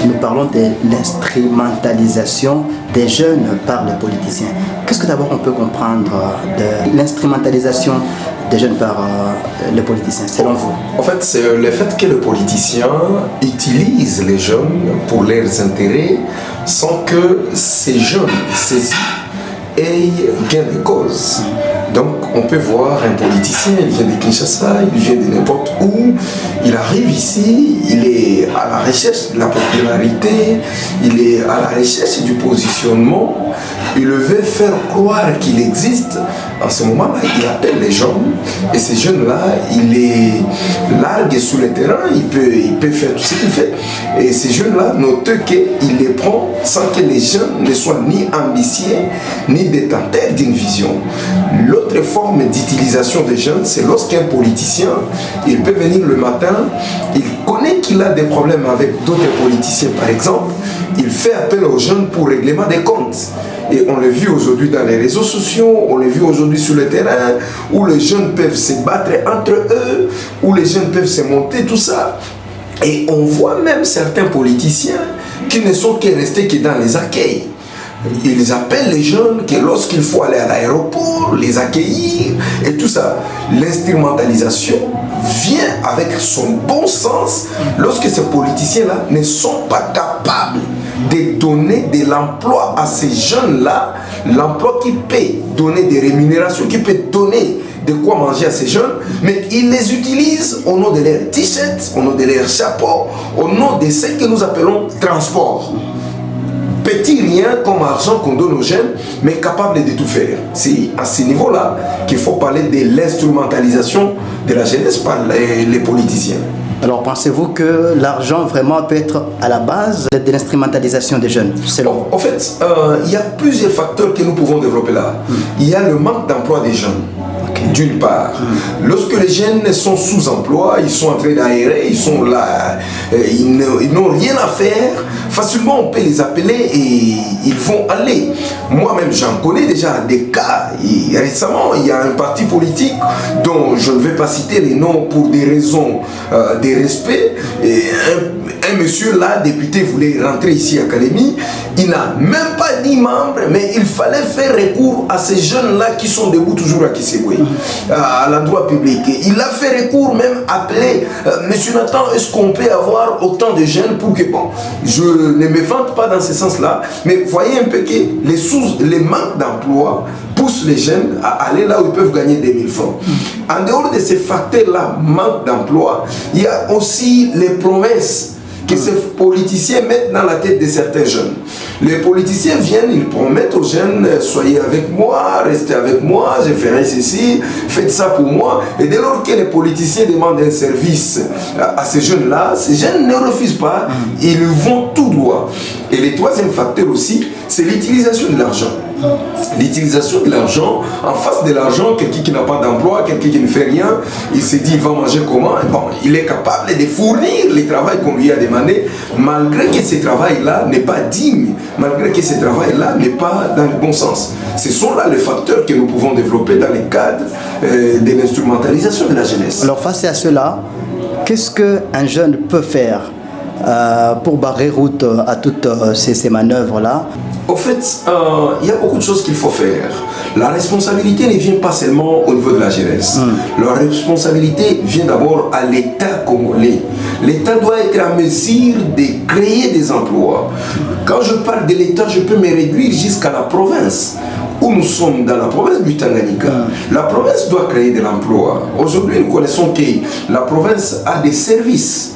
nous parlons de l'instrumentalisation des jeunes par les politiciens. Qu'est-ce que d'abord on peut comprendre de l'instrumentalisation des jeunes par les politiciens, selon vous? En fait, c'est le fait que les politiciens utilisent les jeunes pour leurs intérêts sans que ces jeunes aient gain de cause. Donc, on peut voir un politicien, il vient de Kinshasa, il vient de n'importe où, il arrive ici, il est à la recherche de la popularité, il est à la recherche du positionnement, il veut faire croire qu'il existe. En ce moment-là, il appelle les jeunes, et ces jeunes-là, il les largue sur le terrain, il peut faire tout ce qu'il fait. Et ces jeunes-là, notez qu'il les prend sans que les jeunes ne soient ni ambitieux, ni détenteurs d'une vision. L'autre forme d'utilisation des jeunes, c'est lorsqu'un politicien, il peut venir le matin, il connaît qu'il a des problèmes avec d'autres politiciens par exemple, il fait appel aux jeunes pour règlement des comptes. Et on l'a vu aujourd'hui dans les réseaux sociaux, on l'a vu aujourd'hui sur le terrain, où les jeunes peuvent se battre entre eux, où les jeunes peuvent se monter, tout ça. Et on voit même certains politiciens qui ne sont que restés que dans les accueils. Ils appellent les jeunes que lorsqu'il faut aller à l'aéroport, les accueillir et tout ça. L'instrumentalisation vient avec son bon sens lorsque ces politiciens-là ne sont pas capables de donner de l'emploi à ces jeunes-là, l'emploi qui peut donner des rémunérations, qui peut donner de quoi manger à ces jeunes, mais ils les utilisent au nom de leurs t-shirts, au nom de leurs chapeaux, au nom de ce que nous appelons transport. Petit rien comme argent qu'on donne aux jeunes, mais capable de tout faire. C'est à ce niveau-là qu'il faut parler de l'instrumentalisation de la jeunesse par les politiciens. Alors pensez-vous que l'argent vraiment peut être à la base de l'instrumentalisation des jeunes, selon vous? En fait, il y a plusieurs facteurs que nous pouvons développer là. Il y a le manque d'emploi des jeunes. D'une part, lorsque les jeunes sont sous emploi, ils sont en train d'aérer, ils sont là, ils n'ont rien à faire, facilement on peut les appeler et ils vont aller. Moi-même j'en connais déjà des cas, et récemment il y a un parti politique dont je ne vais pas citer les noms pour des raisons de respect, et un monsieur là, député, voulait rentrer ici à Kalemi, il n'a même pas 10 membres, mais il fallait faire recours à ces jeunes-là qui sont debout toujours à Kisegwe, à l'endroit public. Et il a fait recours, même appelé, monsieur Nathan, est-ce qu'on peut avoir autant de jeunes pour que, bon, je ne me vante pas dans ce sens-là, mais voyez un peu que les manques d'emploi poussent les jeunes à aller là où ils peuvent gagner des 1000 francs. En dehors de ces facteurs-là, manque d'emploi, il y a aussi les promesses que ces politiciens mettent dans la tête de certains jeunes. Les politiciens viennent, ils promettent aux jeunes, soyez avec moi, restez avec moi, je ferai ceci, faites ça pour moi. Et dès lors que les politiciens demandent un service à ces jeunes-là, ces jeunes ne refusent pas, ils vont tout droit. Et le troisième facteur aussi, c'est l'utilisation de l'argent. L'utilisation de l'argent, en face de l'argent, quelqu'un qui n'a pas d'emploi, quelqu'un qui ne fait rien, il se dit il va manger comment, et bon, il est capable de fournir le travail qu'on lui a demandé, malgré que ce travail-là n'est pas digne, malgré que ce travail-là n'est pas dans le bon sens. Ce sont là les facteurs que nous pouvons développer dans le cadre de l'instrumentalisation de la jeunesse. Alors face à cela, qu'est-ce qu'un jeune peut faire pour barrer route à toutes ces manœuvres-là? Au fait, il y a beaucoup de choses qu'il faut faire. La responsabilité ne vient pas seulement au niveau de la jeunesse. La responsabilité vient d'abord à l'État congolais. L'État doit être en mesure de créer des emplois. Quand je parle de l'État, je peux me réduire jusqu'à la province. Où nous sommes dans la province du Tanganyika. La province doit créer de l'emploi. Aujourd'hui, nous connaissons que la province a des services.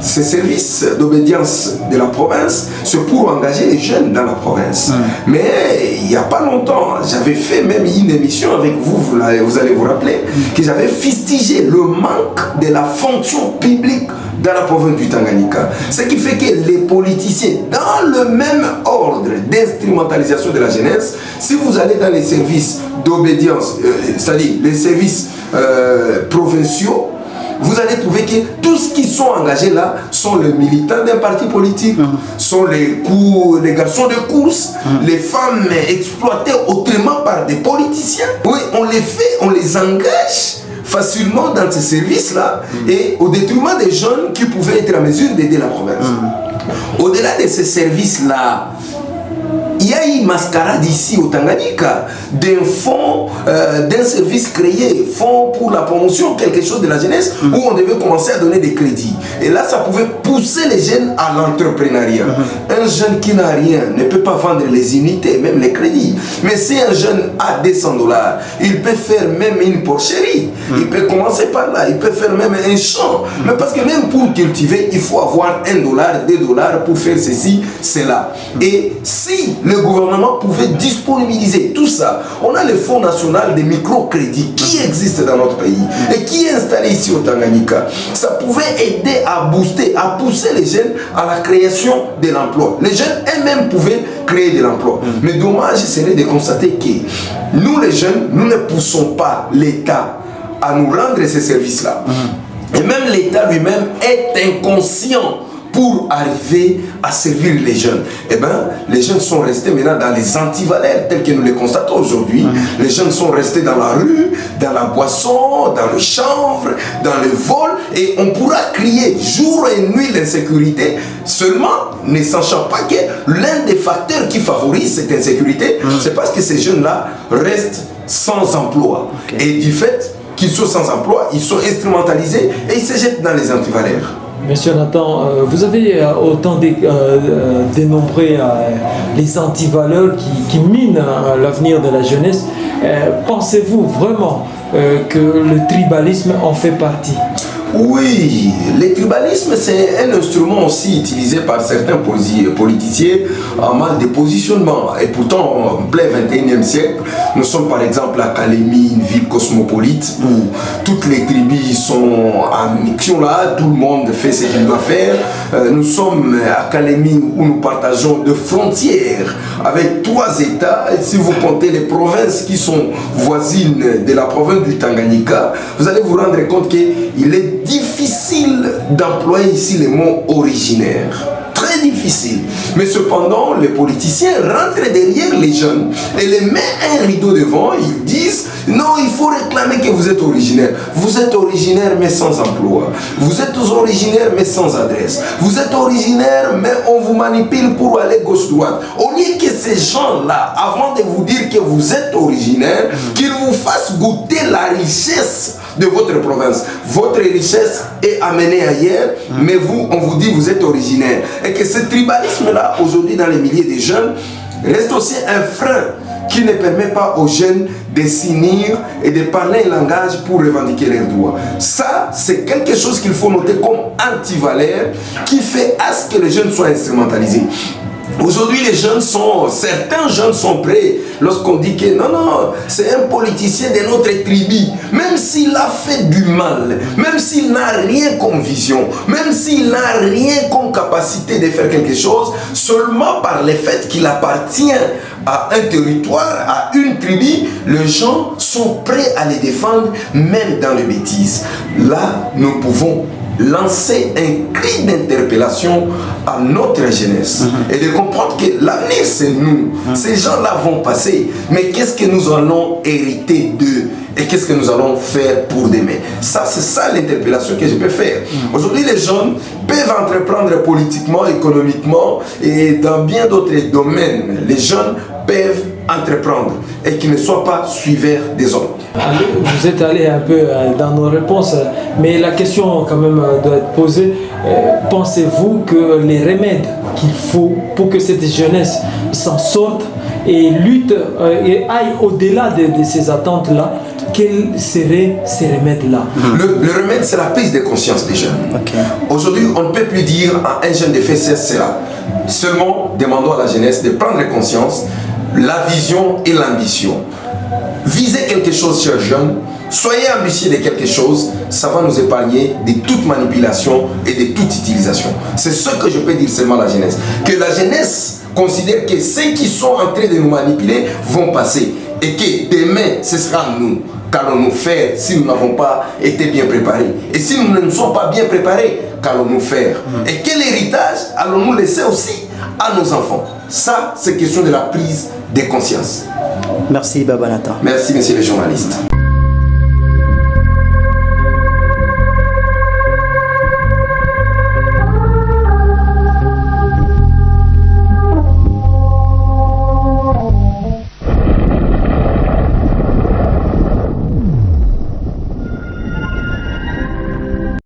Ces services d'obédience de la province, c'est pour engager les jeunes dans la province. Mais il n'y a pas longtemps, j'avais fait même une émission avec vous, vous allez vous rappeler, que j'avais fustigé le manque de la fonction publique dans la province du Tanganyika. Ce qui fait que les politiciens, dans le même ordre d'instrumentalisation de la jeunesse, si vous allez dans les services d'obédience, c'est-à-dire les services provinciaux, vous allez trouver que tous qui sont engagés là sont les militants d'un parti politique, sont les garçons de course, les femmes exploitées autrement par des politiciens. Oui, on les engage facilement dans ces services-là et au détriment des jeunes qui pouvaient être en mesure d'aider la province. Au-delà de ces services-là, il y a une mascarade ici au Tanganyika d'un fonds, d'un service créé, fonds pour la promotion, quelque chose de la jeunesse, où on devait commencer à donner des crédits. Et là, ça pouvait pousser les jeunes à l'entrepreneuriat. Un jeune qui n'a rien ne peut pas vendre les unités, même les crédits. Mais si un jeune a $200, il peut faire même une porcherie. Il peut commencer par là, il peut faire même un champ. Mais parce que même pour cultiver, il faut avoir $1, $2 pour faire ceci, cela. Et si le gouvernement pouvait disponibiliser tout ça, on a le Fonds national des microcrédits qui existe dans notre pays et qui est installé ici au Tanganyika. Ça pouvait aider à booster, à pousser les jeunes à la création de l'emploi. Les jeunes eux-mêmes pouvaient créer de l'emploi. Mais dommage serait de constater que nous les jeunes, nous ne poussons pas l'État à nous rendre ces services-là. Et même l'État lui-même est inconscient pour arriver à servir les jeunes. Eh bien, les jeunes sont restés maintenant dans les antivaleurs tels que nous les constatons aujourd'hui. Les jeunes sont restés dans la rue, dans la boisson, dans le chanvre, dans le vol, et on pourra crier jour et nuit l'insécurité, seulement ne sachant pas que l'un des facteurs qui favorise cette insécurité, c'est parce que ces jeunes-là restent sans emploi. Et du fait qu'ils sont sans emploi, ils sont instrumentalisés et ils se jettent dans les antivaleurs. Monsieur Nathan, vous avez autant dénombré les antivaleurs qui minent l'avenir de la jeunesse. Pensez-vous vraiment que le tribalisme en fait partie? Oui, le tribalisme, c'est un instrument aussi utilisé par certains politiciens en mal de positionnement. Et pourtant, en plein 21e siècle, nous sommes par exemple à Kalemi, une ville cosmopolite où toutes les tribus sont en action là, tout le monde fait ce qu'il doit faire. Nous sommes à Kalemi où nous partageons de frontières avec 3 États. Et si vous comptez les provinces qui sont voisines de la province du Tanganyika, vous allez vous rendre compte qu'il est difficile d'employer ici le mot originaire. Très difficile. Mais cependant, les politiciens rentrent derrière les jeunes et les mettent un rideau devant. Ils disent non, il faut réclamer que vous êtes originaire. Vous êtes originaire mais sans emploi. Vous êtes originaire mais sans adresse. Vous êtes originaire mais on vous manipule pour aller gauche-droite. Au lieu que ces gens-là, avant de vous dire que vous êtes originaire, qu'ils vous fassent goûter la richesse de votre province. Votre richesse est amenée ailleurs, mais vous, on vous dit vous êtes originaire. Et que ce tribalisme-là, aujourd'hui dans les milliers de jeunes, reste aussi un frein qui ne permet pas aux jeunes de s'unir et de parler un langage pour revendiquer leurs droits. Ça, c'est quelque chose qu'il faut noter comme antivaleur qui fait à ce que les jeunes soient instrumentalisés. Aujourd'hui, certains jeunes sont prêts lorsqu'on dit que non, c'est un politicien de notre tribu. Même s'il a fait du mal, même s'il n'a rien comme vision, même s'il n'a rien comme capacité de faire quelque chose, seulement par le fait qu'il appartient à un territoire, à une tribu, les gens sont prêts à les défendre, même dans les bêtises. Là, nous pouvons lancer un cri d'interpellation à notre jeunesse et de comprendre que l'avenir c'est nous. Ces gens-là vont passer, mais qu'est-ce que nous allons hériter d'eux et qu'est-ce que nous allons faire pour demain? Ça, c'est ça l'interpellation que je peux faire. Aujourd'hui, les jeunes peuvent entreprendre politiquement, économiquement et dans bien d'autres domaines. Les jeunes peuvent entreprendre et qu'ils ne soient pas suiveurs des autres. Vous êtes allé un peu dans nos réponses, mais la question quand même doit être posée. Pensez-vous que les remèdes qu'il faut pour que cette jeunesse s'en sorte et lutte et aille au-delà de ces attentes-là, quels seraient ces remèdes-là? Le remède, c'est la prise de conscience des jeunes. Aujourd'hui, on ne peut plus dire à un jeune de faire cela. Seulement, demandons à la jeunesse de prendre conscience, la vision et l'ambition. Visez quelque chose, chers jeunes, soyez ambitieux de quelque chose, ça va nous épargner de toute manipulation et de toute utilisation. C'est ce que je peux dire seulement à la jeunesse. Que la jeunesse considère que ceux qui sont en train de nous manipuler vont passer et que demain, ce sera nous qu'allons-nous faire si nous n'avons pas été bien préparés. Et si nous ne nous sommes pas bien préparés, qu'allons-nous faire? Et quel héritage allons-nous laisser aussi à nos enfants? Ça, c'est question de la prise de conscience. Merci Baba Nathan. Merci, messieurs les journalistes.